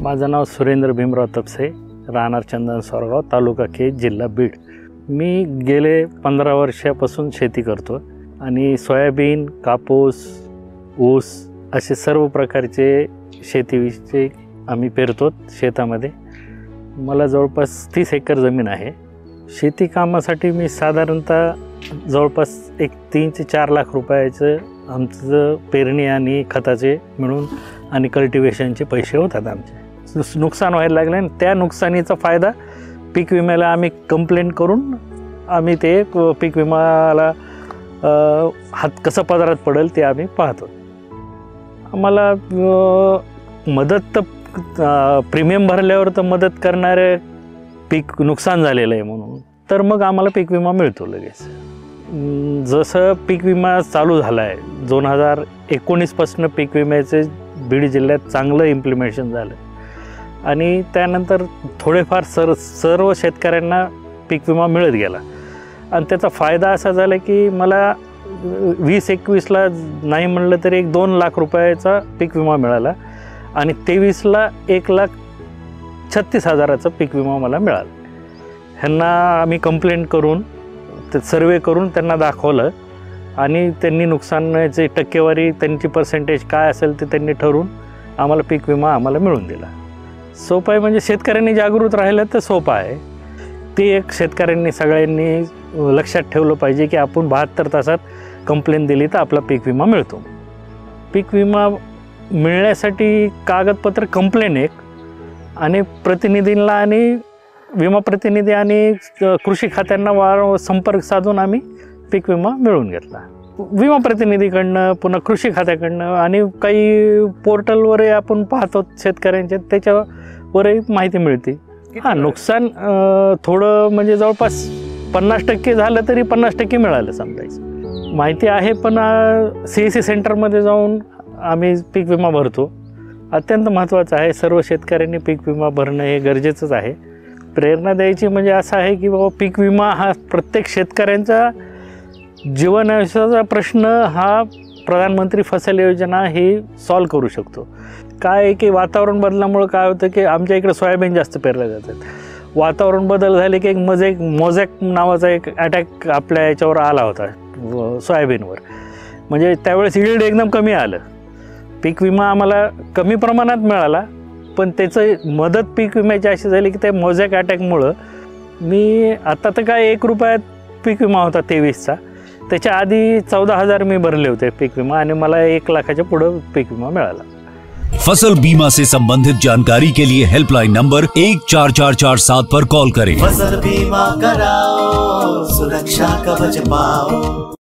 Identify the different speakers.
Speaker 1: माझं नाव सुरेंद्र भीमराव तपसे, राहणार चंदन सोरगाव, तालुका केज, जिल्हा बीड। मी गेले 15 वर्षापासून शेती करतो आणि सोयाबीन, कापूस, ऊस असे सर्व प्रकारचे शेतीविषयी आम्ही पेरतो शेतामध्ये। मला जवळपास 30 एकर जमीन आहे। शेती कामासाठी मी साधारणतः जवळपास 3 ते 4 लाख रुपयाचं आमचं पेरणी आणि खताचे मिळून आणि कल्टिवेशनचे पैसे होतात आमचे। नुकसान व्हायला लागले आणि त्या नुकसानीचा फायदा पीक विम्याला आम्ही कंप्लेंट करून आम्ही ते पीक विमाला हात कसं पदरात पडेल ते आम्ही पाहतो। आम्हाला मदत तर प्रीमियम भरल्यावर तर मदत करणारे पीक नुकसान झालेलं आहे म्हणून तर मग आम्हाला पीक विमा मिळतो लगेच। जसं पीक विमा चालू झाला आहे 2019 पासून पीक विम्याचे बीड जिल्ह्यात चांगलं इम्प्लिमेंटेशन झालं आणि त्यानंतर थोडेफार सर्व शेतकऱ्यांना पीक विमा मिळत गेला आणि त्याचा फायदा असा झाला की मला 20-21ला नाही म्हणलं तरी 2 लाख रुपयाचा पीक विमा मिळाला आणि 23ला 1,36,000चा पीक विमा मला मिळाला। ह्यांना आम्ही कंप्लेंट करून ते सर्वे करून त्यांना दाखवलं आणि त्यांनी नुकसानाची टक्केवारी त्यांची पर्सेंटेज काय असेल ते त्यांनी ठरवून आम्हाला पीक विमा आम्हाला मिळवून दिला। सोपं आहे म्हणजे शेतकऱ्यांनी जागृत राहिलं तर सोपं आहे। ते एक शेतकऱ्यांनी सगळ्यांनी लक्षात ठेवलं पाहिजे की आपण 72 तासात कंप्लेंट दिली तर आपला पीक विमा मिळतो। पीक विमा मिळण्यासाठी कागदपत्र कंप्लेंट एक आणि प्रतिनिधींना आणि विमा प्रतिनिधी आणि कृषी खात्यांना वारंवार संपर्क साधून आम्ही पीक विमा मिळवून घेतला। विमा प्रतिनिधीकडनं पुन्हा कृषी खात्याकडनं आणि काही पोर्टलवरही आपण पाहतो शेतकऱ्यांच्या त्याच्यावरही माहिती मिळते। हां, नुकसान थोडं म्हणजे जवळपास 50% झालं तरी 50% मिळालं समजायचं। माहिती आहे पण CSC सेंटरमध्ये जाऊन आम्ही पीक विमा भरतो। अत्यंत महत्त्वाचं आहे, सर्व शेतकऱ्यांनी पीक विमा भरणं हे गरजेचंच आहे। प्रेरणा द्यायची म्हणजे असं आहे की बाबा पीक विमा हा प्रत्येक शेतकऱ्यांचा जीवनावश्याचा प्रश्न हा प्रधानमंत्री फसल योजना ही सॉल्व करू शकतो। काय आहे की वातावरण बदलामुळे काय होतं की आमच्या इकडे सोयाबीन जास्त पेरले जातात। वातावरण बदल झाले की एक मोझॅक नावाचा एक अटॅक आपल्या याच्यावर आला होता सोयाबीनवर, म्हणजे त्यावेळेस यील्ड एकदम कमी आलं। पीक विमा आम्हाला कमी प्रमाणात मिळाला पण त्याचं मदत पीक विम्याची अशी झाली की त्या मोझॅक अटॅकमुळं मी आता तर काय 1 रुपयात पीक विमा होता 23चा, त्याच्या आधी 14,000 मी भरले होते पीक विमा आणि मला 1 लाखाच्या पुढं पीक विमा मिळाला।
Speaker 2: फसल बीमा से संबंधित जानकारी के लिए हेल्पलाइन नंबर 14447 पर कॉल करें।
Speaker 3: फसल बीमा कराओ, सुरक्षा कवच पाओ।